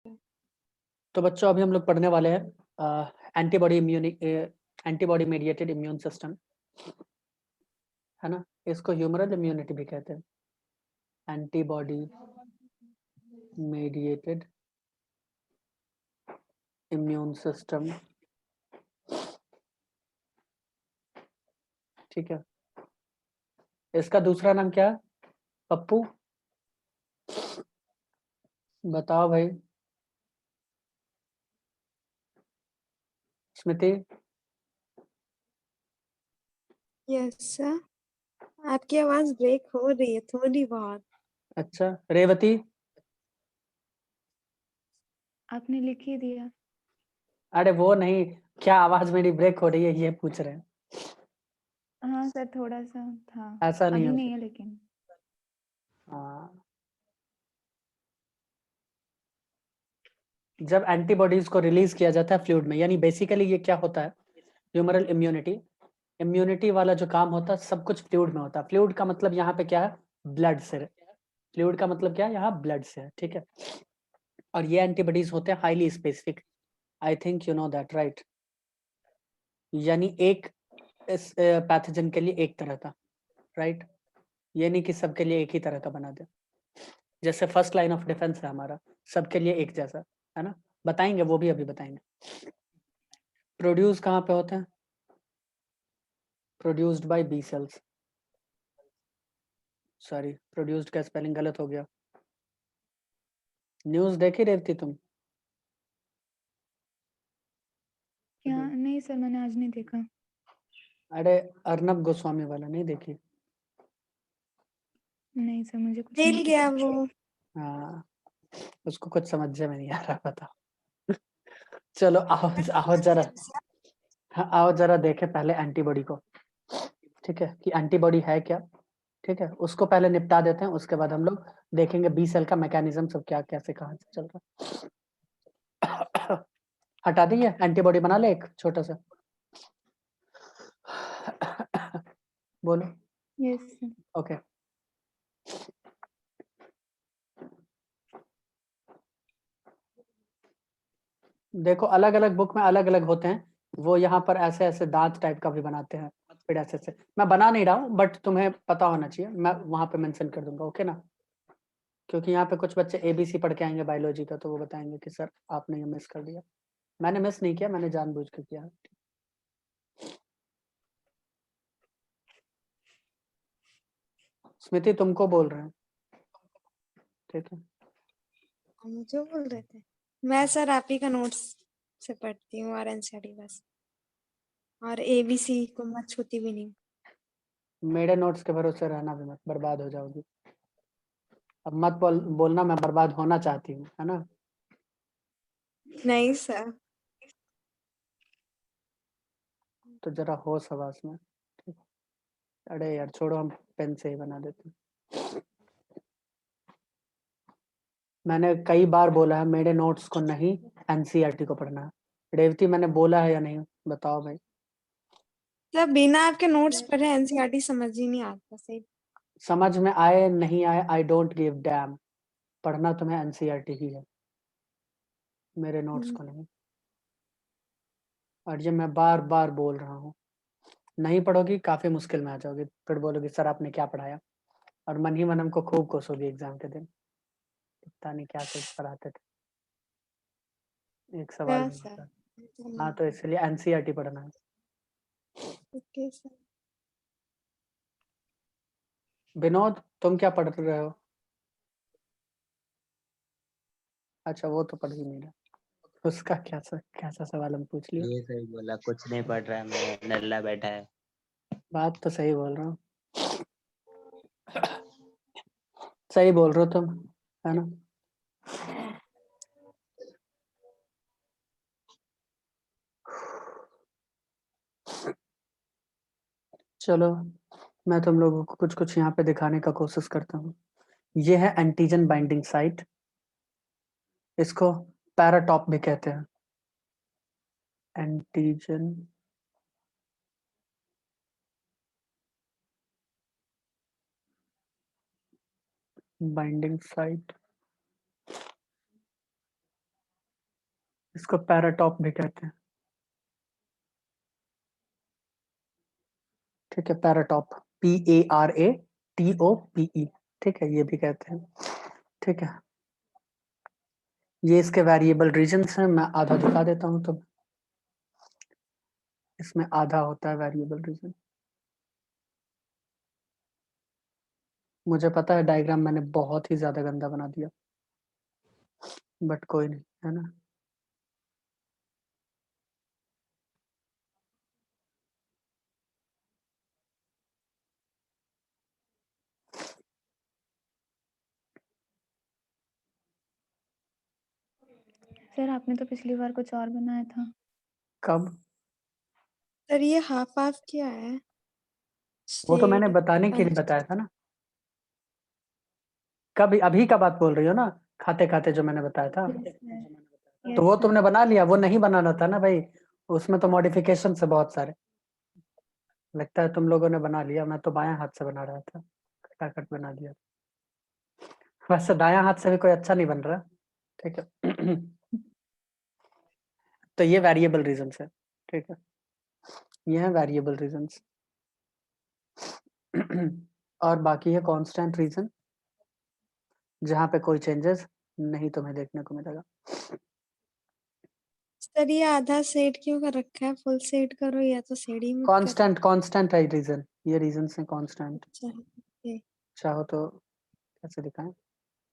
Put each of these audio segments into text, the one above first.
तो बच्चों अभी हम लोग पढ़ने वाले हैं एंटीबॉडी मेडिएटेड इम्यून सिस्टम, है ना। इसको ह्यूमरल इम्यूनिटी भी कहते हैं, एंटीबॉडी मेडिएटेड इम्यून सिस्टम, ठीक है। इसका दूसरा नाम क्या है पप्पू, बताओ भाई। स्मृति, यस सर, आपकी आवाज ब्रेक हो रही है थोड़ी बहुत। अच्छा रेवती, आपने लिख ही दिया। अरे वो नहीं, क्या आवाज मेरी ब्रेक हो रही है ये पूछ रहे हैं। हाँ सर, थोड़ा सा था। ऐसा नहीं अभी हो नहीं है लेकिन। हाँ, जब एंटीबॉडीज को रिलीज किया जाता है फ्लूइड में, यानी बेसिकली ये क्या होता है, ह्यूमरल इम्यूनिटी, इम्यूनिटी वाला जो काम होता है सब कुछ फ्लूइड में होता है। फ्लूइड का मतलब यहाँ पे क्या है, ब्लड से, फ्लूइड का मतलब क्या है यहाँ ब्लड से है, ठीक है। और ये एंटीबॉडीज होते हैं highly specific, I think you know that right, यानी एक इस पैथोजन के लिए एक तरह का, राइट, ये नहीं कि सबके लिए एक ही तरह का बना दे। जैसे फर्स्ट लाइन ऑफ डिफेंस है हमारा, सबके लिए एक जैसा, है ना। बताएंगे वो भी अभी बताएंगे। प्रोड्यूस कहाँ पे होते हैं, produced by B cells, sorry produced का स्पेलिंग गलत हो गया। न्यूज़ देखी रेवती तुम? क्या? नहीं सर, मैंने आज नहीं देखा। अरे अर्नब गोस्वामी वाला नहीं देखी? नहीं सर, मुझे कुछ मिल नहीं गया पता। वो। हाँ, उसको कुछ समझ में नहीं आ रहा पता। चलो आओ आओ जरा, हाँ आओ जरा देखे पहले एंटीबॉडी को, ठीक है, कि एंटीबॉडी है क्या, ठीक है, उसको पहले निपटा देते हैं, उसके बाद हम लोग देखेंगे बी सेल का मैकेनिज्म सब क्या कैसे कहाँ से चल रहा है। हटा दी है, एंटीबॉडी बना ले एक छोटा सा। बोलो। Yes sir. ओके, देखो अलग अलग बुक में अलग अलग होते हैं, वो यहाँ पर ऐसे ऐसे दांत टाइप का भी बनाते हैं, फिर ऐसे ऐसे, मैं बना नहीं रहा हूँ बट तुम्हें पता होना चाहिए, मैं वहां पे मेंशन कर दूंगा, ओके ना। क्योंकि यहाँ पे कुछ बच्चे एबीसी पढ़ के आएंगे बायोलॉजी का, तो वो बताएंगे कि सर आपने ये मिस कर दिया। मैंने मिस नहीं किया, मैंने जानबूझ के किया। स्मृति तुमको बोल रहे हैं, ठीक है। मुझे बोल रहे थे। मैं सर आप ही का नोट्स से पढ़ती हूँ और एनसीईआरटी बस, और एबीसी को मैं छूती भी नहीं। मेरे नोट्स के भरोसे रहना भी मत, बर्बाद हो जाओगी। अब मत बोलना मैं बर्बाद होना चाहती हूँ, है ना। नहीं सर। तो जरा होश हवास में, ठीक। अरे यार छोड़ो, हम पेन से ही बना देते हैं। मैंने कई बार बोला है मेरे नोट्स को नहीं, एनसीईआरटी को पढ़ना है। रेवती मैंने बोला है या नहीं, बताओ भाई। मतलब बिना आपके नोट्स पढ़े एनसीईआरटी समझ ही नहीं आता सही। समझ में आए नहीं आए आई डोंट गिव डैम, पढ़ना तुम्हें एनसीईआरटी ही है, मेरे नोट्स को नहीं। और ये मैं बार बार बोल रहा हूँ, नहीं पढ़ोगी काफी मुश्किल में आ जाओगी, फिर बोलोगी सर आपने क्या पढ़ाया, और मन ही मन हमको खूब कोसोगी एग्जाम के दिन, पता नहीं क्या कुछ पढ़ाते थे, एक सवाल हाँ में सर। होता है। हाँ तो इसलिए एनसीईआरटी पढ़ना है। Okay sir. विनोद तुम क्या पढ़ रहे हो? अच्छा वो तो पढ़ ही नहीं रहा, उसका कैसा सवाल हम पूछ लिया। ये सही बोला, कुछ नहीं पढ़ रहा है, मैं नल्ला बैठा है। बात तो सही बोल रहा हूँ, सही बोल रहे हो तुम, है ना। चलो मैं तुम लोगों को कुछ कुछ यहाँ पे दिखाने का कोशिश करता हूँ। ये है एंटीजन बाइंडिंग साइट, इसको पैराटॉप भी कहते हैं, एंटीजन बाइंडिंग साइट। इसको पैराटॉप भी कहते हैं, ठीक है, पैराटॉप, PARATOPE, ठीक है, ये भी कहते हैं, ठीक है। ये इसके वेरिएबल रीजन्स हैं, मैं आधा दिखा देता हूँ, तो इसमें आधा होता है वेरिएबल रीजन। मुझे पता है डायग्राम मैंने बहुत ही ज्यादा गंदा बना दिया, बट कोई नहीं, है ना। सर आपने तो पिछली बार कुछ और बनाया था। कब? सर ये हाफ हाफ क्या है? वो तो मैंने शेड बताने के लिए बताया था ना। कब? अभी का बात बोल रही हो ना, खाते खाते जो मैंने बताया था, तो वो तुमने बना लिया, वो नहीं बनाना था ना भाई, उसमें तो मॉडिफिकेशन से बहुत सारे, लगता है तुम लोगों ने बना लिया, मैं तो बायां हाथ से बना रहा था, खटाखट बना दिया। वैसे दायां हाथ से भी कोई अच्छा नहीं बन रहा, ठीक है। तो ये वेरिएबल रीजन है, ठीक है, ये है वेरिएबल रीजंस। और बाकी है कांस्टेंट रीजन, जहां पे कोई चेंजेस नहीं तुम्हें देखने को मिलेगा। सर ये आधा सेट क्यों कर रखा है? फुल सेट करो या तो सेट ही मत करो। कांस्टेंट है रीजन, ये रीजन है कांस्टेंट। अच्छा, ओके। चाहो तो कैसे दिखाएं,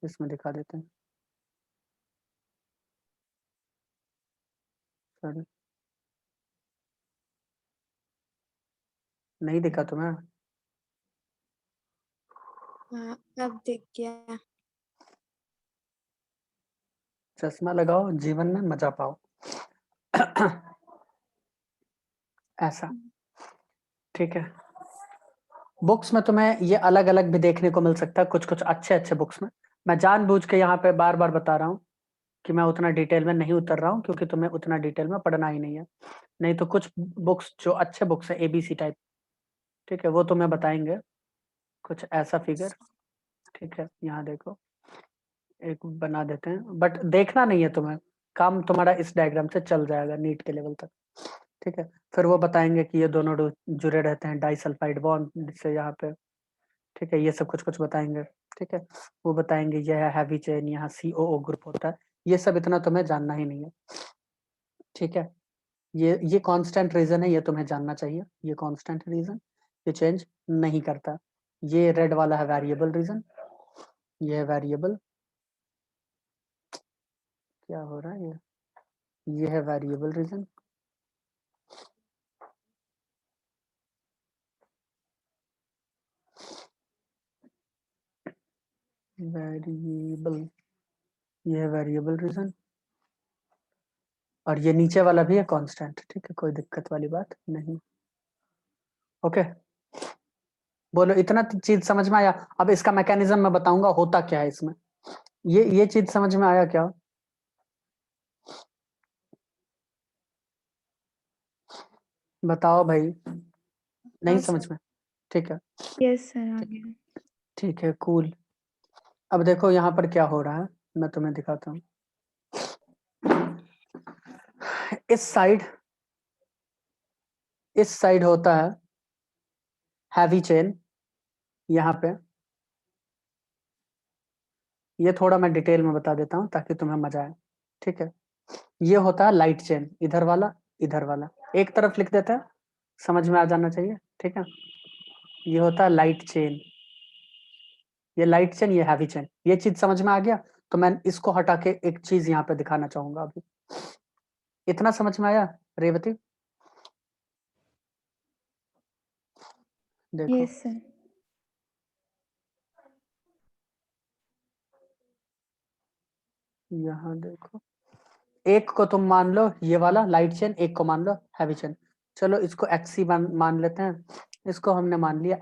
इसमें दिखा देते हैं, सॉरी नहीं दिखा तुम्हें। हाँ अब दिख गया। चश्मा लगाओ, जीवन में मजा पाओ। ऐसा, ठीक है। बुक्स में तुम्हें ये अलग अलग भी देखने को मिल सकता है, कुछ कुछ अच्छे अच्छे बुक्स में। मैं जानबूझ के यहाँ पे बार बार बता रहा हूँ कि मैं उतना डिटेल में नहीं उतर रहा हूँ, क्योंकि तुम्हें उतना डिटेल में पढ़ना ही नहीं है। नहीं तो कुछ बुक्स जो अच्छे बुक्स है ABC टाइप, ठीक है, वो तुम्हें बताएंगे कुछ ऐसा फिगर, ठीक है। यहाँ देखो, एक बना देते हैं, बट देखना नहीं है तुम्हें, काम तुम्हारा इस डायग्राम से चल जाएगा नीट के लेवल तक, ठीक है। फिर वो बताएंगे कि ये दोनों जुड़े रहते हैं डाइसल्फाइड बॉन्ड जिससे यहाँ पे, ठीक है, ये सब कुछ कुछ बताएंगे, ठीक है। वो बताएंगे ये है हैवी चेन, यहाँ COO ग्रुप होता है, ये सब इतना तुम्हें जानना ही नहीं है, ठीक है। ये कांस्टेंट रीजन है, ये तुम्हें जानना चाहिए, ये कांस्टेंट रीजन, ये चेंज नहीं करता। ये रेड वाला है वेरिएबल रीजन, ये है वेरिएबल, क्या हो रहा है, ये है वेरिएबल रीजन, वेरिएबल, ये है वेरिएबल रीजन, और ये नीचे वाला भी है कांस्टेंट, ठीक है, कोई दिक्कत वाली बात नहीं, ओके। बोलो, इतना चीज समझ में आया? अब इसका मैकेनिज्म मैं बताऊंगा होता क्या है इसमें, ये चीज समझ में आया क्या? बताओ भाई, नहीं हाँ समझ सर। में, ठीक है, यस सर आ गया। ठीक है, कूल। अब देखो यहाँ पर क्या हो रहा है, मैं तुम्हें दिखाता हूँ। इस साइड होता है हैवी चेन, यहाँ पे, ये थोड़ा मैं डिटेल में बता देता हूँ ताकि तुम्हें मजा आए, ठीक है। ये होता है लाइट चेन, इधर वाला इधर वाला, एक तरफ लिख देता है, समझ में आ जाना चाहिए, ठीक है। ये होता है लाइट चेन, ये लाइट चेन, ये हैवी चेन, ये चीज समझ में आ गया। तो मैं इसको हटा के एक चीज यहाँ पे दिखाना चाहूंगा अभी, इतना समझ में आया रेवती? देखो, यस सर। यहाँ देखो, एक को तुम मान लो ये वाला लाइट चेन, एक को मान लो हैवी चेन, चलो इसको XC मान लेते हैं, इसको हमने मान लिया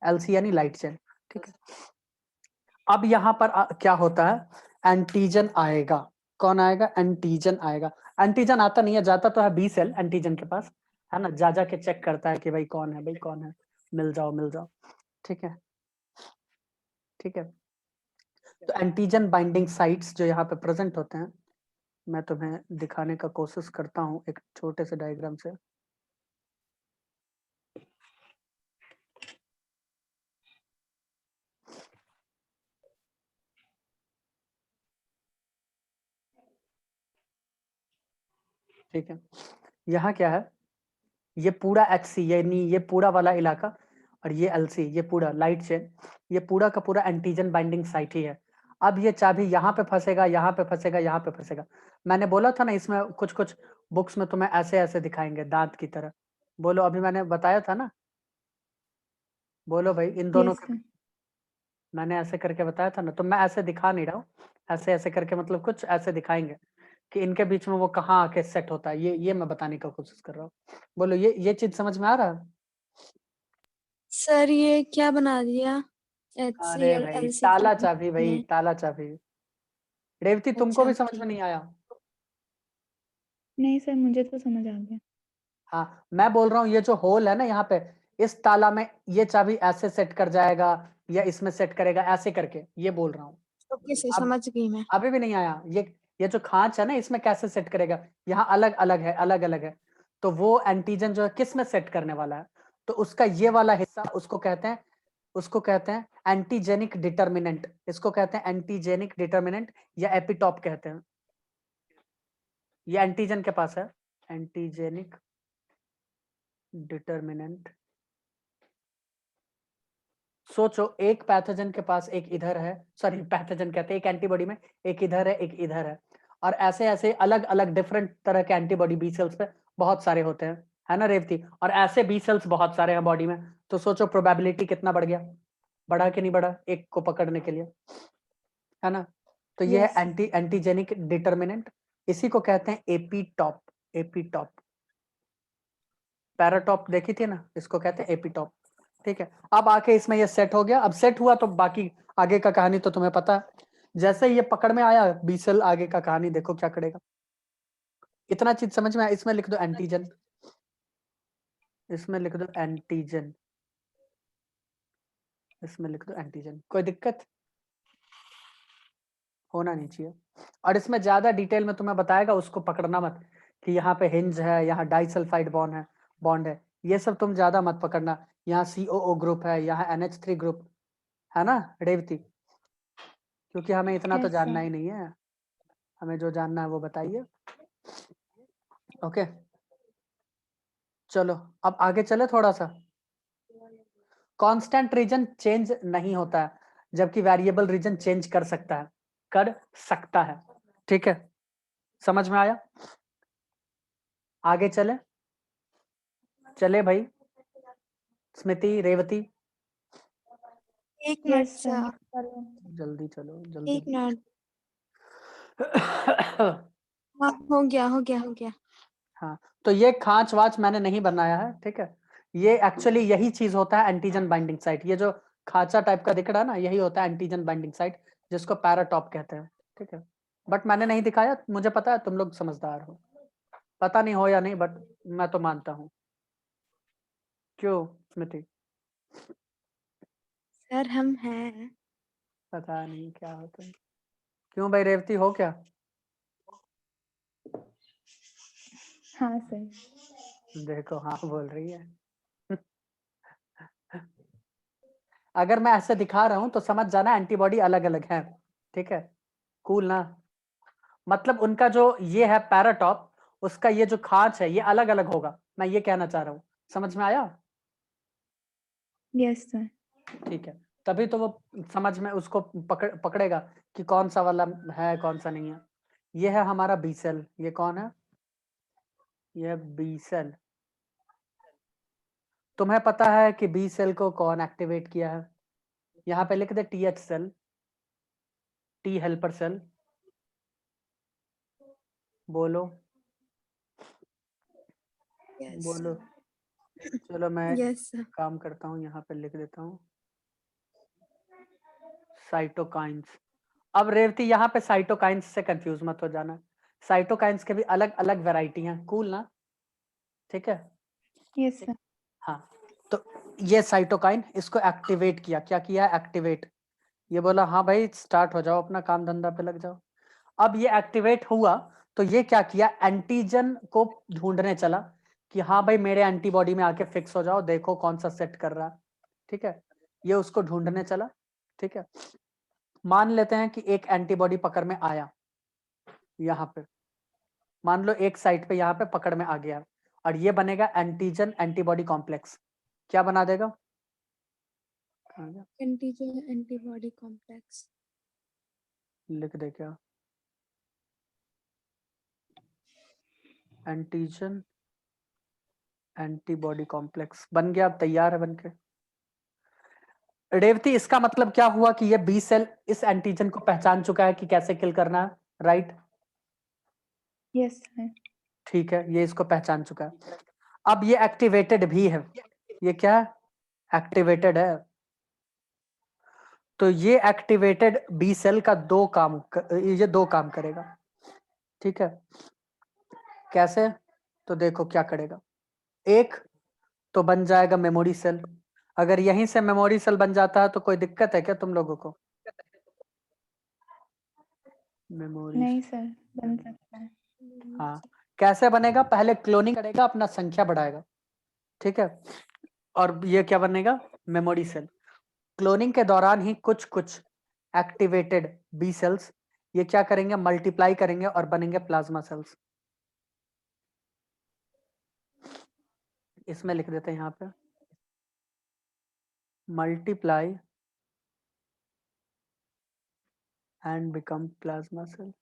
LC यानी लाइट चेन, ठीक है। अब यहाँ पर क्या होता है, एंटीजन आएगा, कौन आएगा? एंटीजन आएगा। एंटीजन आता नहीं है, जाता तो है B सेल एंटीजन के पास, है ना, जा जा के चेक करता है कि भाई कौन है, भाई कौन है, मिल जाओ मिल जाओ, ठीक है, ठीक है। तो एंटीजन बाइंडिंग साइट्स जो यहाँ पे प्रेजेंट होते हैं, मैं तुम्हें दिखाने का कोशिश करता हूँ एक छोटे से डायग्राम से। ठीक है, यहाँ क्या है, ये पूरा HC यानी ये पूरा वाला इलाका, और ये LC ये पूरा लाइट चेन, ये पूरा का पूरा एंटीजन बाइंडिंग साइट ही है। अब ये चाबी यहाँ पे फंसेगा, यहाँ पे फंसेगा, यहाँ पे फंसेगा। मैंने बोला था ना इसमें कुछ कुछ बुक्स में तुम्हें ऐसे ऐसे दिखाएंगे दांत की तरह। बोलो, अभी मैंने बताया था ना, बोलो भाई इन दोनों यस के, सर। मैंने ऐसे करके बताया था ना, तो मैं ऐसे दिखा नहीं रहा हूँ, ऐसे ऐसे करके मतलब कुछ ऐसे दिखाएंगे कि इनके बीच में वो कहाँ आके सेट होता है, ये मैं बताने का कोशिश कर रहा हूँ। बोलो, ये चीज समझ में आ रहा है? सर ये क्या बना दिया? अरे HCl भाई LC ताला की चाबी, भाई है। ताला चाबी। रेवती तुमको अच्छा भी समझ में ठीक। नहीं आया? नहीं सर, मुझे तो समझ आ गया। हाँ, मैं बोल रहा हूँ ये जो होल है ना यहाँ पे, इस ताला में ये चाबी ऐसे सेट कर जाएगा या इसमें सेट करेगा, ऐसे करके ये बोल रहा हूँ। ओके सर, अब समझ गई मैं। अभी भी नहीं आया? ये जो खांच है ना, इसमें कैसे सेट करेगा, यहाँ अलग अलग है, अलग अलग है, तो वो एंटीजन जो है किस में सेट करने वाला है, तो उसका ये वाला हिस्सा उसको कहते हैं एंटीजेनिक डिटर्मिनेंट, इसको कहते हैं एंटीजेनिक डिटर्मिनेंट या एपिटॉप कहते हैं। ये एंटीजन के पास है, एंटीजेनिक डिटर्मिनेंट। सोचो, एक पैथोजन के पास एक इधर है, सॉरी पैथोजन कहते हैं, एक एंटीबॉडी में एक इधर है एक इधर है, और ऐसे ऐसे अलग अलग डिफरेंट तरह के एंटीबॉडी बी सेल्स पे बहुत सारे होते हैं, है ना रेवती? और ऐसे बी सेल्स बहुत सारे हैं बॉडी में, तो सोचो प्रोबेबिलिटी कितना बढ़ गया, बढ़ा कि नहीं बढ़ा एक को पकड़ने के लिए, है ना? तो ये यस है एंटीजेनिक डिटर्मिनेंट, इसी को कहते हैं एपीटॉप। एपीटॉप, पैराटॉप देखी थी ना, इसको कहते हैं एपीटॉप। ठीक है, अब आके इसमें ये सेट हो गया, अब सेट हुआ तो बाकी आगे का कहानी तो तुम्हें पता है। जैसे ही ये पकड़ में आया बी सेल, आगे का कहानी देखो क्या करेगा। इतना चीज समझ में आया? इसमें लिख दो एंटीजन, इसमें लिख दो एंटीजन, इसमें लिख दो एंटीजन। कोई दिक्कत होना नहीं चाहिए। और इसमें ज्यादा डिटेल में तुम्हें बताएगा, उसको पकड़ना मत कि यहाँ पे हिंज है, यहाँ डाइसल्फाइड बॉन्ड है, ये सब तुम ज्यादा मत पकड़ना। यहाँ COO ग्रुप है, यहाँ NH3 ग्रुप है ना रेवती, क्योंकि हमें इतना तो यस जानना सर। ही नहीं है, हमें जो जानना है वो बताइए। ओके, चलो अब आगे चले थोड़ा सा। कांस्टेंट रीजन चेंज नहीं होता है, जबकि वेरिएबल रीजन चेंज कर सकता है। ठीक है, समझ में आया? आगे चले भाई, स्मृति, रेवती, एक मिनट यस सर, मैं सर, कर रहा हूँ। जल्दी चलो जल्दी। एक मिनट। हाँ, हो गया। हाँ, तो ये खांच वाच मैंने नहीं बनाया है, ठीक है? ये एक्चुअली यही चीज होता है एंटीजन बाइंडिंग साइट, ये जो खांचा टाइप का दिख रहा है ना, यही होता है एंटीजन बाइंडिंग साइट, जिसको पैराटॉप कहते हैं। ठीक है, बट मैंने नहीं दिखाया, मुझे पता है तुम लोग समझदार हो, पता नहीं हो या नहीं, बट मैं तो मानता हूँ। क्यों स्मृति? सर हम हैं। पता नहीं क्या हो तुम। क्यों भाई रेवती, हो क्या? हाँ सर। देखो हाँ बोल रही है। अगर मैं ऐसे दिखा रहा हूं तो समझ जाना एंटीबॉडी अलग अलग है। ठीक है, कूल ना? मतलब उनका जो ये है पैराटॉप, उसका ये जो खांच है ये अलग अलग होगा, मैं ये कहना चाह रहा हूँ। समझ में आया? Yes sir. ठीक है, तभी तो वो समझ में उसको पकड़ेगा कि कौन सा वाला है कौन सा नहीं है। ये है हमारा बी सेल, ये कौन है? ये बी सेल। तुम्हें पता है कि बी सेल को कौन एक्टिवेट किया है? यहाँ पे लिख दे TH cell, T helper cell. बोलो यस बोलो। चलो मैं यस सर। काम करता हूँ, यहाँ पे लिख देता हूँ साइटोकाइंस। अब रेवती यहाँ पे साइटोकाइंस से कंफ्यूज मत हो जाना, साइटोकाइंस के भी अलग अलग वैरायटी हैं। कूल ना? ठीक है, यस सर। हाँ। तो ये साइटोकाइन, इसको एक्टिवेट किया, क्या किया? एक्टिवेट। ये बोला हाँ भाई स्टार्ट हो जाओ, अपना काम धंधा पे लग जाओ। अब ये एक्टिवेट हुआ तो ये क्या किया, एंटीजन को ढूंढने चला कि हाँ भाई मेरे एंटीबॉडी में आके फिक्स हो जाओ, देखो कौन सा सेट कर रहा है, ठीक है। ये उसको ढूंढने चला, ठीक है। मान लेते हैं कि एक एंटीबॉडी पकड़ में आया, यहाँ पे मान लो एक साइट पे यहाँ पे पकड़ में आ गया, और ये बनेगा एंटीजन एंटीबॉडी कॉम्प्लेक्स। क्या बना देगा, एंटीजन एंटीबॉडी कॉम्प्लेक्स। लिख दे क्या, एंटीजन एंटीबॉडी कॉम्प्लेक्स बन गया, अब तैयार है बनके। रेवती इसका मतलब क्या हुआ कि ये बी सेल इस एंटीजन को पहचान चुका है कि कैसे किल करना है, राइट? Yes sir. ठीक है, ये इसको पहचान चुका है। अब ये एक्टिवेटेड भी है, ये क्या है, एक्टिवेटेड है। तो ये एक्टिवेटेड बी सेल का ये दो काम करेगा, ठीक है। कैसे, तो देखो क्या करेगा, एक तो बन जाएगा मेमोरी सेल। अगर यहीं से मेमोरी सेल बन जाता है तो कोई दिक्कत है क्या तुम लोगों को? मेमोरी, नहीं सर, बन सकता है। हाँ कैसे बनेगा, पहले क्लोनिंग करेगा, अपना संख्या बढ़ाएगा, ठीक है। और ये क्या बनेगा, मेमोरी सेल। क्लोनिंग के दौरान ही कुछ कुछ एक्टिवेटेड बी सेल्स ये क्या करेंगे, मल्टीप्लाई करेंगे और बनेंगे प्लाज्मा सेल्स। इसमें लिख देते हैं यहाँ पे, multiply and become plasma cell.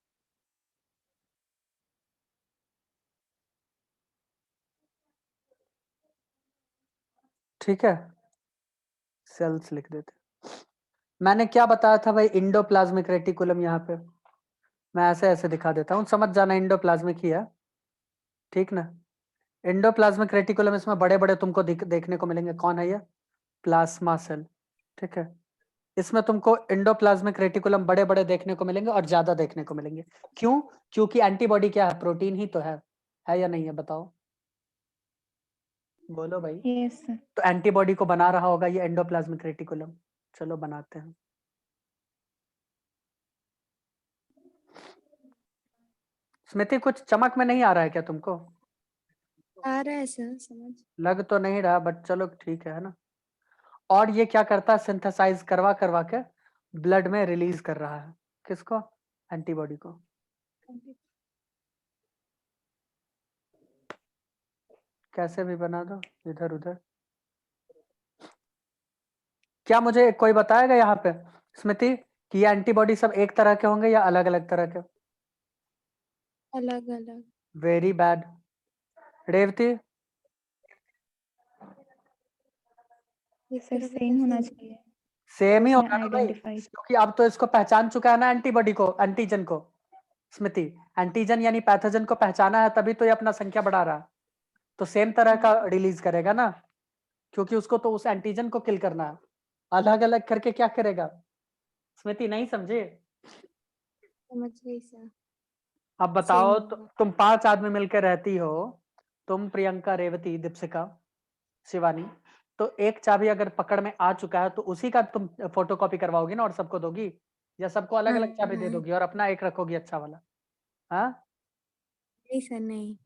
ठीक है, सेल्स लिख देते। मैंने क्या बताया था भाई, इंडोप्लाज्मिक रेटिकुलम, यहाँ पे मैं ऐसे ऐसे दिखा देता हूँ, समझ जाना इंडोप्लाज्मिक ही है, ठीक ना। इंडोप्लाज्मिक रेटिकुलम, इसमें बड़े बड़े तुमको देखने को मिलेंगे, कौन है ये, प्लाज्मा सेल, ठीक है। इसमें तुमको इंडोप्लाज्मिक रेटिकुलम बड़े बड़े देखने को मिलेंगे और ज्यादा देखने को मिलेंगे। क्यों? क्योंकि एंटीबॉडी क्या है, प्रोटीन ही तो है या नहीं है, बताओ, बोलो भाई। Yes sir. तो एंटीबॉडी को बना रहा होगा ये एंडोप्लाज्मिक रेटिकुलम। चलो बनाते हैं। स्मृति कुछ चमक में नहीं आ रहा है क्या तुमको? आ रहा है सर, समझ। लग तो नहीं रहा, बट चलो ठीक है ना। और ये क्या करता है, सिंथेसाइज करवा करवा के ब्लड में रिलीज कर रहा है, किसको, एंटीबॉडी को। कैसे भी बना दो इधर उधर। क्या मुझे कोई बताएगा यहाँ पे स्मृति कि ये एंटीबॉडी सब एक तरह के होंगे या अलग अलग तरह के? अलग अलग। Very bad. रेवती, ये सर तरफ सेम होना कैसे- चाहिए। सेम ही उसने होगा ना भाई, आइडेंटिफाई। क्योंकि अब तो इसको पहचान चुका है ना एंटीबॉडी को, एंटीजन को। स्मृति, एंटीजन यानी पैथोजन को पहचाना है, तभी तो ये अपना संख्या बढ़ा रहा है। तो सेम तरह का रिलीज करेगा ना, क्योंकि उसको तो उस एंटीजन को किल करना है। अलग अलग करके क्या करेगा? स्मृति नहीं समझे? समझ गई सर। अब बताओ, Same होगा। तुम 5 आदमी मिलकर रहती हो, तुम, प्रियंका, रेवती, दीपशिका, शिवानी। तो एक चाबी अगर पकड़ में आ चुका है तो उसी का तुम फोटोकॉपी करवाओगी ना और सबको दोगी, या सबको अलग अलग चाबी दे हाँ। दोगी और अपना एक रखोगी अच्छा वाला? हाँ, नहीं सर, नहीं।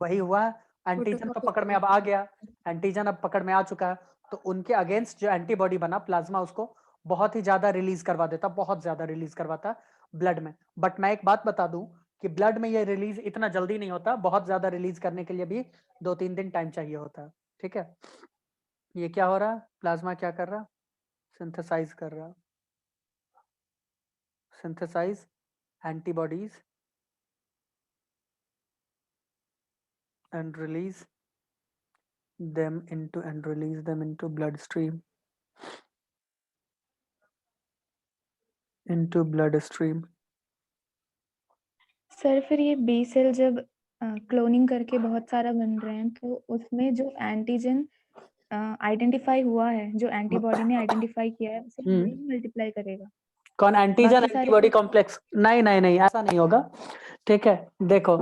वही हुआ। एंटीजन तो फोटोकॉपी पकड़ में अब आ गया, एंटीजन अब पकड़ में आ चुका है, तो उनके अगेंस्ट जो एंटीबॉडी बना प्लाज्मा, उसको बहुत ही ज्यादा रिलीज करवा देता, बहुत ज्यादा रिलीज करवाता ब्लड में। बट मैं एक बात बता दूं कि ब्लड में ये रिलीज इतना जल्दी नहीं होता, बहुत ज्यादा रिलीज करने के लिए भी 2-3 दिन टाइम चाहिए होता है, ठीक है। ये क्या हो रहा है, प्लाज्मा क्या कर रहा, सिंथेसाइज कर रहा, synthesise antibodies and release them into bloodstream, sir फिर ये बी सेल जब क्लोनिंग करके बहुत सारा बन रहे हैं, तो उसमें जो एंटीजन आइडेंटिफाई हुआ है, जो एंटीबॉडी ने आइडेंटिफाई किया है, उसे मल्टीप्लाई करेगा। कौन, एंटीजन बाकी सारे एंटीबॉडी तो- कॉम्प्लेक्स? नहीं नहीं नहीं, ऐसा नहीं होगा, ठीक है। देखो,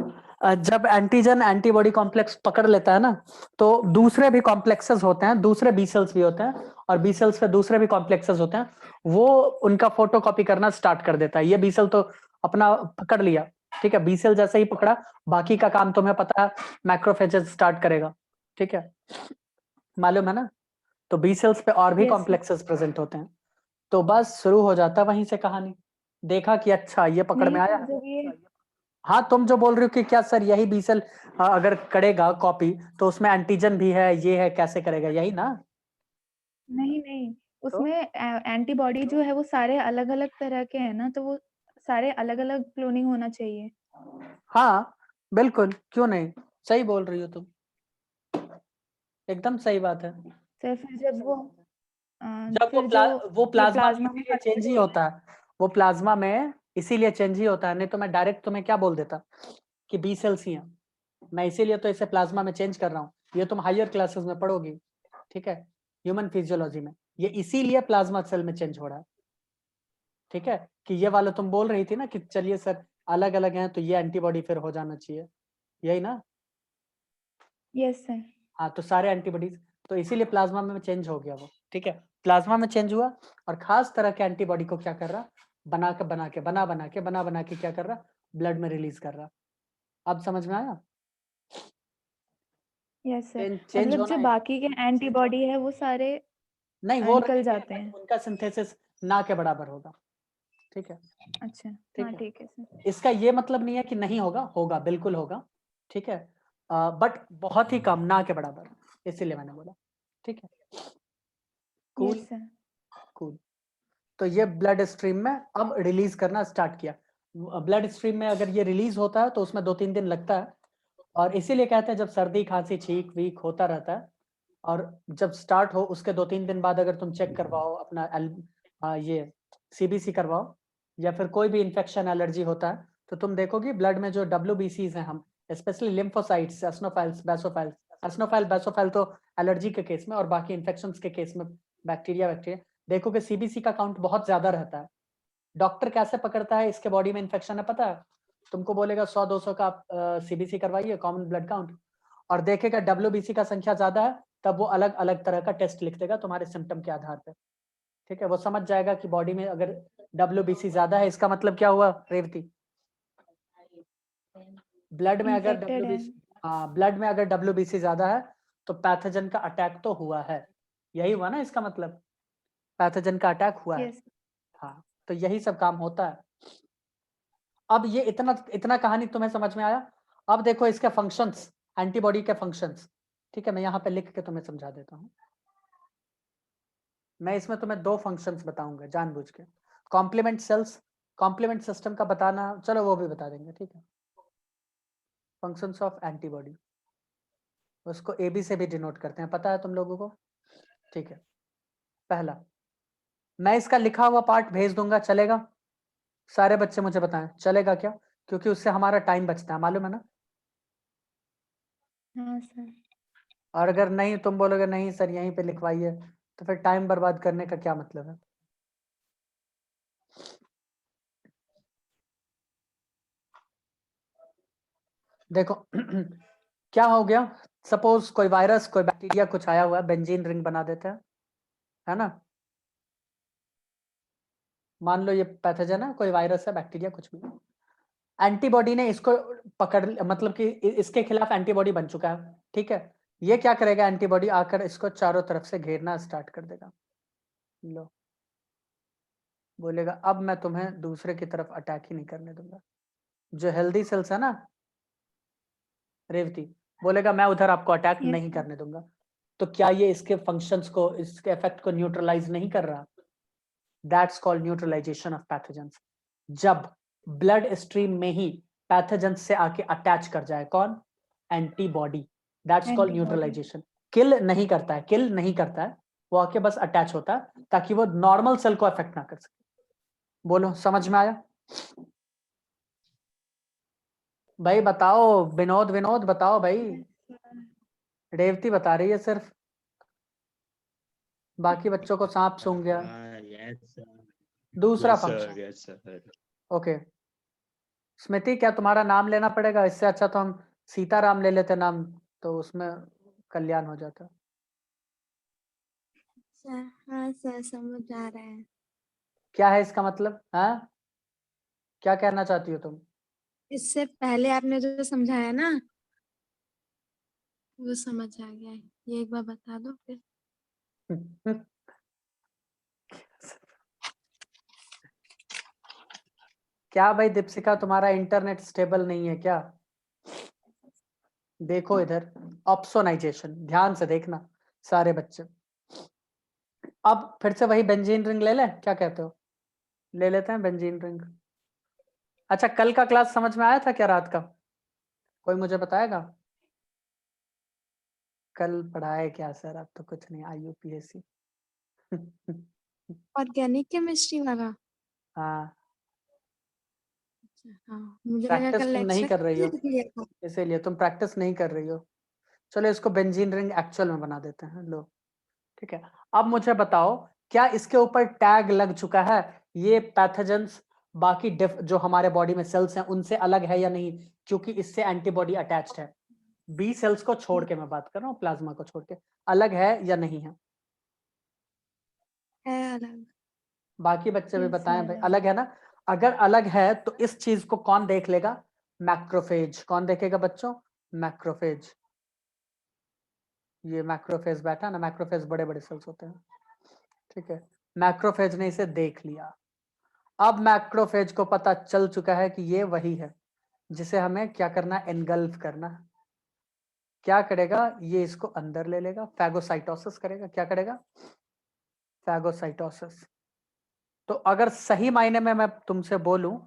जब एंटीजन एंटीबॉडी कॉम्प्लेक्स पकड़ लेता है ना, तो दूसरे भी कॉम्प्लेक्सेस होते हैं, दूसरे बी सेल्स भी होते हैं, और बी सेल्स पे दूसरे भी कॉम्प्लेक्सेस होते हैं, वो उनका फोटोकॉपी करना स्टार्ट कर देता है। ये बी सेल तो अपना पकड़ लिया, ठीक है, बी सेल जैसे ही पकड़ा, बाकी का काम तुम्हें पता है, मैक्रोफेजेस स्टार्ट करेगा। ठीक है, मालूम है ना? तो बी सेल्स पे और भी Yes, sir. कॉम्प्लेक्सेस प्रेजेंट होते हैं। तो बस शुरू हो जाता है वहीं से कहानी। देखा कि अच्छा ये पकड़ में नहीं आया सर, है। जब ये हाँ, तुम जो बोल रहे हो कि क्या सर यही बी सेल अगर करेगा कॉपी तो उसमें एंटीजन भी है, ये है, कैसे करेगा, यही ना? नहीं, उसमें एंटीबॉडी जो है वो सारे अलग-अलग तरह के हैं ना, तो वो सारे अलग-अलग क्लोनिंग होना चाहिए। हाँ बिल्कुल, क्यों नहीं, सही बोल रही हो तुम, एकदम सही बात है। सर फिर जब वो जब फिर जो वो ये प्लाज्मा में प्लाज्मा में इसीलिए चेंज ही होता है, वो प्लाज्मा में इसीलिए चेंज ही होता है, नहीं तो मैं डायरेक्ट तुम्हें क्या बोल देता कि बी सेल्स ही हैं। मैं इसीलिए तो इसे प्लाज्मा में चेंज कर रहा हूँ, ये तुम हायर क्लासेस में पढ़ोगी। ठीक है, ह्यूमन फिजियोलॉजी में ये इसीलिए प्लाज्मा सेल में चेंज हो रहा है। ठीक है, कि ये वाला तुम बोल रही थी ना कि चलिए सर अलग अलग हैं तो ये एंटीबॉडी फिर हो जाना चाहिए, यही ना? Yes sir. हाँ, तो सारे एंटीबॉडीज, तो इसीलिए प्लाज्मा में चेंज हो गया वो। ठीक है, प्लाज्मा में चेंज हुआ और खास तरह के एंटीबॉडी को क्या कर रहा, बना बना के क्या कर रहा, ब्लड में रिलीज कर रहा। अब समझ में आया? यस सर, चेंज मतलब होना जो है, बाकी के एंटीबॉडी है वो सारे नहीं वो निकल रहेंगे, जाते but हैं। उनका सिंथेसिस ना के बराबर होगा। ठीक है, अच्छा, ठीक हाँ है, ठीक है सर। इसका ये मतलब नहीं है कि नहीं होगा, होगा, बिल्कुल होगा। ठीक है, बट बहुत ही कम, ना के बराबर, इसीलिए मैंने बोला। ठीक है, कूल यस सर। कूल। तो ये ब्लड स्ट्रीम में अब रिलीज करना स्टार्ट किया। ब्लड स्ट्रीम में अगर ये रिलीज होता है तो उसमें 2-3 दिन लगता है, और इसीलिए कहते हैं जब सर्दी खांसी छींक वीक होता रहता है और जब स्टार्ट हो उसके 2-3 दिन बाद अगर तुम चेक करवाओ अपना ये सीबीसी करवाओ या फिर कोई भी इन्फेक्शन एलर्जी होता है तो तुम देखोगे ब्लड में जो WBCs हैं, हम स्पेशली लिम्फोसाइट्स, एस्नोफाइल्स, बेसोफाइल्स, एस्नोफाइल बेसोफाइल तो एलर्जी के केस में और बाकी इन्फेक्शंस के केस में बैक्टीरिया देखोगे सीबीसी का काउंट बहुत ज्यादा रहता है। डॉक्टर कैसे पकड़ता है इसके बॉडी में इन्फेक्शन है पता है? तुमको बोलेगा 100-200 का सीबीसी करवाइए, कॉमन ब्लड काउंट, और देखेगा WBC का संख्या ज्यादा है, तब वो अलग अलग तरह का टेस्ट लिख देगा तुम्हारे सिम्टम के आधार पे। ठीक है, वो समझ जाएगा कि बॉडी में अगर WBC ज्यादा है इसका मतलब क्या हुआ रेवती? ब्लड में अगर इन्फेक्टेड है। ब्लड में अगर WBC ज्यादा है तो पैथोजन का अटैक तो हुआ है, यही हुआ ना इसका मतलब, पैथोजन का अटैक हुआ है। यस। हाँ, तो यही सब काम होता है। अब ये इतना इतना कहानी तुम्हें समझ में आया? अब देखो इसके फंक्शंस, एंटीबॉडी के फंक्शंस। ठीक है, मैं यहाँ पे लिख के तुम्हें समझा देता हूँ। मैं इसमें तुम्हें 2 फंक्शंस बताऊंगा जानबूझ के। कॉम्प्लीमेंट सेल्स, कॉम्प्लीमेंट सिस्टम का बताना, चलो वो भी बता देंगे। ठीक है, फंक्शंस ऑफ एंटीबॉडी, उसको AB से भी डिनोट करते हैं, पता है तुम लोगों को? ठीक है, पहला, मैं इसका लिखा हुआ पार्ट भेज दूंगा, चलेगा? सारे बच्चे मुझे बताएं चलेगा क्या, क्योंकि उससे हमारा टाइम बचता है, मालूम है ना? हाँ सर। और अगर नहीं, तुम बोलोगे नहीं सर यहीं पे लिखवाइए, तो फिर टाइम बर्बाद करने का क्या मतलब है? देखो क्या हो गया, सपोज कोई वायरस कोई बैक्टीरिया कुछ आया हुआ है, बेंजीन रिंग बना देते हैं, है ना? मान लो ये पैथोजन है, कोई वायरस है, बैक्टीरिया, कुछ भी, एंटीबॉडी ने इसको पकड़, मतलब कि इसके खिलाफ एंटीबॉडी बन चुका है। ठीक है, ये क्या करेगा, एंटीबॉडी आकर इसको चारों तरफ से घेरना स्टार्ट कर देगा। लो, बोलेगा अब मैं तुम्हें दूसरे की तरफ अटैक ही नहीं करने दूंगा। जो हेल्दी सेल्स है ना रेवती, बोलेगा मैं उधर आपको अटैक यस नहीं सर। करने दूंगा। तो क्या ये इसके फंक्शंस को, इसके इफेक्ट को न्यूट्रलाइज नहीं कर रहा? That's called neutralization of pathogens. जब ब्लड स्ट्रीम में ही पैथोजेंस से आके अटैच कर जाए कौन, antibody, that's called antibody. Neutralization. Kill नहीं करता है, किल नहीं करता है, वो आके बस अटैच होता है ताकि वो नॉर्मल सेल को अफेक्ट ना कर सके। बोलो समझ में आया? भाई बताओ, विनोद विनोद बताओ भाई। रेवती बता रही है सिर्फ, बाकी बच्चों को सांप सूंघ गया। यस सर, दूसरा yes sir, function, yes sir. Okay, Smriti क्या तुम्हारा नाम लेना पड़ेगा? इससे अच्छा तो हम सीताराम ले लेते नाम, तो उसमें कल्याण हो जाता। सर हाँ सर समझ आ रहा है। क्या है इसका मतलब? हाँ, क्या कहना चाहती हो तुम? इससे पहले आपने जो समझाया ना वो समझ आ गया है। ये एक बार बता दो फिर। क्या भाई दीपशिका, तुम्हारा इंटरनेट स्टेबल नहीं है क्या? देखो इधर, ऑप्सोनाइजेशन, ध्यान से देखना सारे बच्चे। अब फिर से वही बेंजीन रिंग ले ले, क्या कहते हो? ले लेते हैं बेंजीन रिंग। अच्छा, कल का क्लास समझ में आया था क्या रात का? कोई मुझे बताएगा? कल पढ़ाए क्या सर? अब तो कुछ नहीं, IUPAC। ऑर्गेनिक केमिस्ट्री वाला। हाँ, हाँ, मुझे लगा प्रैक्टिस कल तुम नहीं लेक्चर कर रही हो, दिया था। इसीलिए तुम प्रैक्टिस नहीं कर रही हो। चलो इसको बेंजीन रिंग एक्चुअल में बना देते हैं, लो। ठीक है, अब मुझे बताओ, क्या इसके ऊपर टैग लग चुका है? ये पैथोजेंस बाकी जो हमारे बॉडी में सेल्स हैं उनसे अलग है या नहीं, क्योंकि इससे एंटीबॉडी अटैच्ड है। बी सेल्स को छोड़ के मैं बात कर रहा हूँ, प्लाज्मा को छोड़ के, अलग है या नहीं है? है अलग। बाकी बच्चे भी Yes, बताएं sir, भाई, अलग अलग है ना? अगर अलग है तो इस चीज को कौन देख लेगा? मैक्रोफेज। कौन देखेगा बच्चों? मैक्रोफेज। ये मैक्रोफेज बैठा ना, मैक्रोफेज बड़े बड़े सेल्स होते हैं। ठीक है, मैक्रोफेज ने इसे देख लिया। अब मैक्रोफेज को पता चल चुका है कि ये वही है जिसे हमें क्या करना है? एनगल्फ करना है। क्या करेगा? ये इसको अंदर ले लेगा, फैगोसाइटोसिस करेगा। क्या करेगा? फैगोसाइटोसिस। तो अगर सही मायने में मैं तुमसे बोलूं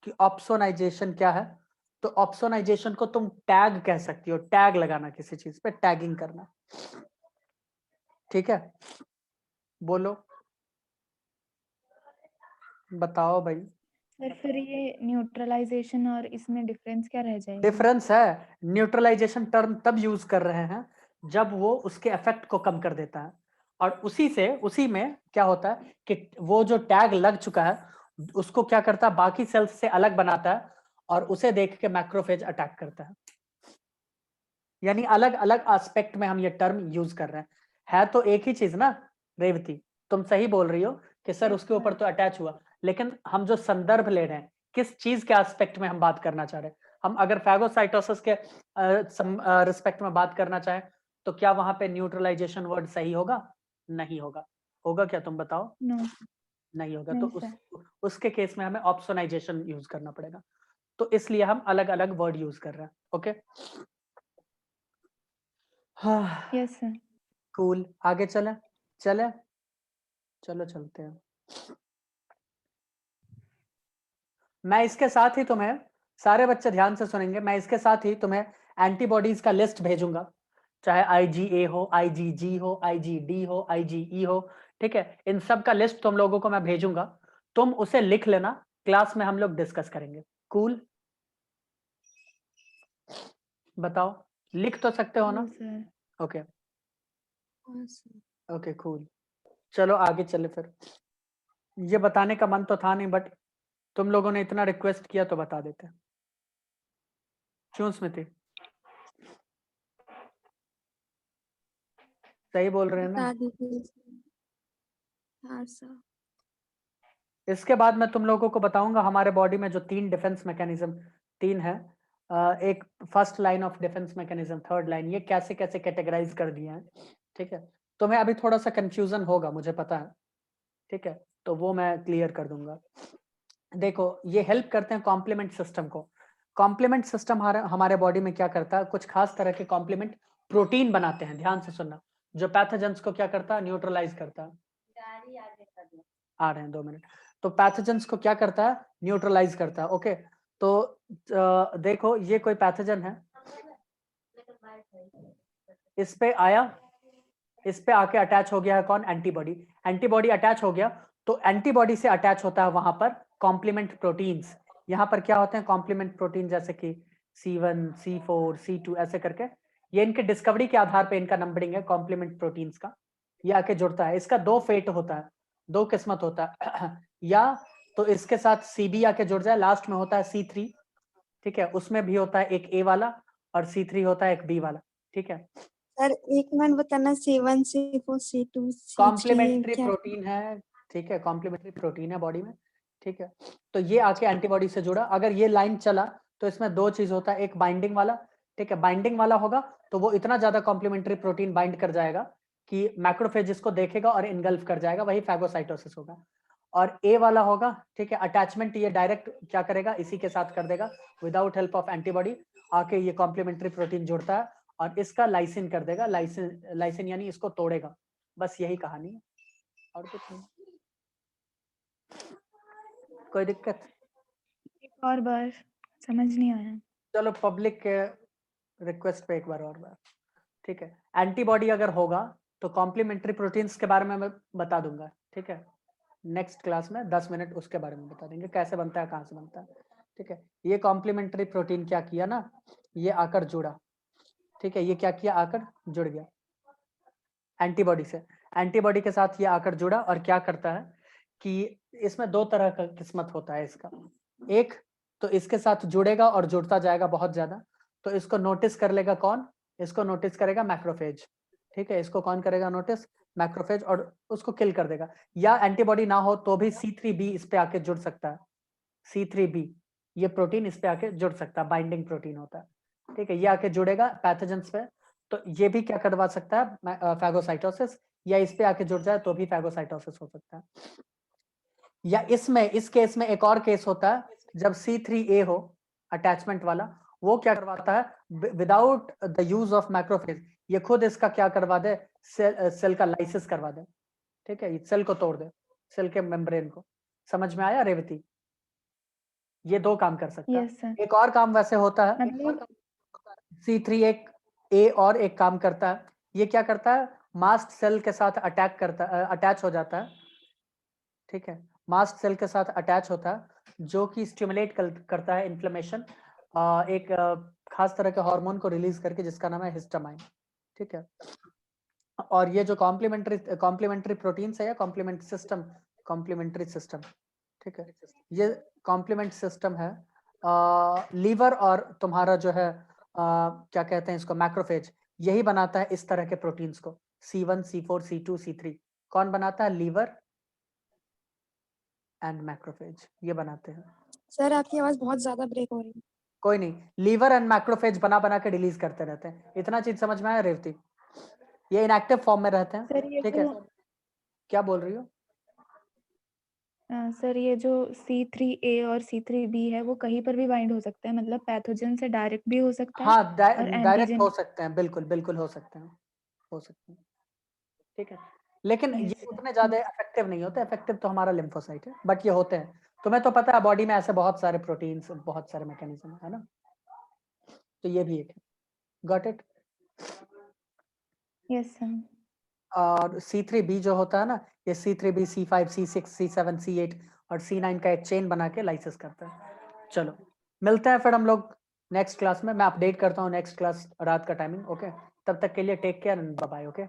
कि ऑप्सोनाइजेशन क्या है, तो ऑप्सोनाइजेशन को तुम टैग कह सकती हो, टैग लगाना, किसी चीज पे टैगिंग करना। ठीक है, बोलो, बताओ भाई। सर फिर ये न्यूट्रलाइजेशन और इसमें डिफरेंस क्या रह जाएगी? डिफरेंस है, न्यूट्रलाइजेशन टर्म तब यूज कर रहे हैं जब वो उसके इफेक्ट को कम कर देता है, और उसी में क्या होता है कि वो जो टैग लग चुका है उसको क्या करता है? बाकी सेल्स से अलग बनाता है, और उसे देख के मैक्रोफेज अटैक करता है। यानी अलग अलग एस्पेक्ट में हम ये टर्म यूज कर रहे हैं। है तो एक ही चीज ना रेवती, तुम सही बोल रही हो कि सर Yes, उसके ऊपर sir. तो अटैच हुआ, लेकिन हम जो संदर्भ ले रहे हैं, किस चीज के एस्पेक्ट में हम बात करना चाह रहे हैं? हम अगर फैगोसाइटोसिस के रिस्पेक्ट में बात करना चाहें तो क्या वहां पे न्यूट्रलाइजेशन वर्ड सही होगा? नहीं होगा। होगा क्या, तुम बताओ? No, नहीं होगा। तो नहीं सर। उसके केस में हमें ऑप्सोनाइजेशन यूज करना पड़ेगा। तो इसलिए हम अलग अलग वर्ड यूज कर रहे हैं। ओके, हाँ, यस सर। कूल। आगे चले चले चलो चलते हैं। मैं इसके साथ ही तुम्हें, सारे बच्चे ध्यान से सुनेंगे, मैं इसके साथ ही तुम्हें एंटीबॉडीज का लिस्ट भेजूंगा, चाहे IgA हो, IgG हो, IgD हो, IgE हो। ठीक है, इन सब का लिस्ट तुम लोगों को मैं भेजूंगा, तुम उसे लिख लेना, क्लास में हम लोग डिस्कस करेंगे। कूल, बताओ, लिख तो सकते हो ना? Cool, sir. ओके हाँ सर। Okay, cool. चलो आगे चले फिर। ये बताने का मन तो था नहीं, बट तुम लोगों ने इतना रिक्वेस्ट किया तो बता देते हैं। क्यों स्मृति, सही बोल रहे हैं ना? बता दीजिए सर। हाँ सर। इसके बाद मैं तुम लोगों को बताऊंगा हमारे बॉडी में जो 3 डिफेंस मैकेनिज्म, 3 है। एक first line of defence mechanism, third line, ये कैसे कैसे कैटेगराइज कर दिए हैं। ठीक है, तुम्हें अभी थोड़ा सा कंफ्यूजन होगा, मुझे पता है। ठीक है, तो वो मैं क्लियर कर दूंगा। देखो, ये हेल्प करते हैं कॉम्प्लीमेंट सिस्टम को। कॉम्प्लीमेंट सिस्टम हमारे बॉडी में क्या करता है? कुछ खास तरह के कॉम्प्लीमेंट प्रोटीन बनाते हैं, ध्यान से सुनना, जो पैथोजेंस को क्या करता है? न्यूट्रलाइज करता है। आ रहे हैं, 2 मिनट। तो पैथोजेंस को क्या करता है? न्यूट्रलाइज करता है। ओके, तो देखो, ये कोई पैथोजन है, इस पे आया, इस पे आके अटैच हो गया है कौन? एंटीबॉडी। एंटीबॉडी अटैच हो गया, तो एंटीबॉडी से अटैच होता है वहां पर कॉम्प्लीमेंट प्रोटीन्स। यहाँ पर क्या होते हैं? कॉम्प्लीमेंट प्रोटीन, जैसे कि C1, C4, C2 ऐसे करके। ये इनके डिस्कवरी के आधार पे इनका नंबरिंग है कॉम्प्लीमेंट प्रोटीन्स का। ये आके जुड़ता है, इसका 2 फेट होता है, 2 किस्मत होता है। या तो इसके साथ CB आके जुड़ जाए, लास्ट में होता है C3। ठीक है, उसमें भी होता है एक A वाला, और C3 होता है एक B वाला। ठीक है, सर एक मिनट बताना, C1 C4 C2 C3 complementary क्या? प्रोटीन है। ठीक है, कॉम्प्लीमेंट्री प्रोटीन है बॉडी में। ठीक है, तो ये आके एंटीबॉडी से जुड़ा, अगर ये लाइन चला तो इसमें दो चीज होता है, एक बाइंडिंग वाला, ठीक है, बाइंडिंग वाला होगा तो वो इतना ज्यादा कॉम्प्लीमेंट्री प्रोटीन बाइंड कर जाएगा कि मैक्रोफेज इसको देखेगा और इनगल्फ कर जाएगा, वही फैगोसाइटोसिस होगा। और ए वाला होगा, ठीक है, अटैचमेंट ये डायरेक्ट क्या करेगा, इसी के साथ कर देगा विदाउट हेल्प ऑफ एंटीबॉडी, आके ये कॉम्प्लीमेंट्री प्रोटीन जुड़ता है और इसका लाइसिन कर देगा, लाइसिन यानी इसको तोड़ेगा। बस यही कहानी है और कुछ नहीं। कोई दिक्कत? एक और बार समझ नहीं आया। चलो पब्लिक के रिक्वेस्ट पे एक बार और बार, ठीक है। एंटीबॉडी अगर होगा तो कॉम्प्लीमेंट्री प्रोटीन्स के बारे में मैं बता दूंगा, ठीक है, नेक्स्ट क्लास में 10 मिनट उसके बारे में बता देंगे कैसे बनता है, कहाँ से बनता है, ठीक है। ये कॉम्प्लीमेंट्री प्रोटीन क्या किया ना, ये आकर जुड़ा, ठीक है, ये क्या किया, आकर जुड़ गया एंटीबॉडी से, एंटीबॉडी के साथ ये आकर जुड़ा और क्या करता है कि इसमें दो तरह का किस्मत होता है इसका। एक तो इसके साथ जुड़ेगा और जुड़ता जाएगा बहुत ज्यादा, तो इसको नोटिस कर लेगा कौन, इसको नोटिस करेगा मैक्रोफेज, ठीक है, इसको कौन करेगा नोटिस, मैक्रोफेज, और उसको किल कर देगा। या एंटीबॉडी ना हो तो भी C3b इस पे आके जुड़ सकता है, C3b ये प्रोटीन इस पे आके जुड़ सकता है, बाइंडिंग प्रोटीन होता है, ठीक है, ये आके जुड़ेगा पैथोजेंस पे, तो ये भी क्या करवा सकता है, फैगोसाइटोसिस, या इस पे आके जुड़ जाए तो भी फैगोसाइटोसिस हो सकता है। या इसमें, इस केस में एक और केस होता है जब C3a हो अटैचमेंट वाला, वो क्या करवाता है without the use of macrophage, ये खुद इसका क्या करवा दे, सेल का लाइसिस करवा दे, ठीक है, सेल को तोड़ दे, सेल के मेम्ब्रेन को। समझ में आया रेवती? ये दो काम कर सकता है। Yes sir. एक और काम वैसे होता है, मतलब C3a और एक काम करता है, ये क्या करता है, मास्ट सेल के साथ अटैच हो जाता है, ठीक है, मास्ट सेल के साथ अटैच होता है, जो कि स्टिमुलेट करता है इन्फ्लेमेशन, एक खास तरह के हार्मोन को रिलीज करके जिसका नाम है हिस्टामाइन, ठीक है। और ये जो कॉम्प्लीमेंट्री प्रोटीन्स है या कॉम्प्लीमेंट्री सिस्टम, ठीक है, ये कॉम्प्लीमेंट सिस्टम है, लीवर और तुम्हारा जो है क्या कहते हैं इसको, मैक्रोफेज, यही बनाता है इस तरह के प्रोटीन्स को, C1 C4 C2 C3, कौन बनाता है, लीवर एंड मैक्रोफेज, ये बनाते हैं। सर आपकी आवाज बहुत ज्यादा ब्रेक हो रही है। कोई नहीं, लीवर एंड मैक्रोफेज बना बना के रिलीज करते रहते हैं, इतना चीज समझ में आया रेवती? ये इनएक्टिव फॉर्म में रहते हैं, सर ये ठीक है। क्या बोल रही हो? सर ये जो C3a और C3b है वो कहीं पर भी बाइंड हो सकता है, मतलब पैथोजन से डायरेक्ट भी हो सकता है हाँ, और डायरेक्ट एंटीजन। हो सकते हैं, बिल्कुल बिल्कुल हो सकते हैं, हो सकते हैं, ठीक है। लेकिन ये Yes, sir. उतने ज्यादा इफेक्टिव नहीं होते, इफेक्टिव तो हमारा लिम्फोसाइट है, बट ये होते हैं। तुम्हें तो पता है बॉडी में ऐसे बहुत सारे प्रोटीन्स, बहुत सारे मैकेनिज्म है ना, तो ये भी एक है। Got it? Yes sir. और C3b जो होता है ना, ये C3b C5 C6 C7 C8 और C9 का एक चेन बना के लाइसिस करता है। चलो मिलते हैं फिर हम लोग नेक्स्ट क्लास में, मैं अपडेट करता हूँ नेक्स्ट क्लास रात का टाइमिंग, ओके। तब तक के लिए take care and bye bye, okay.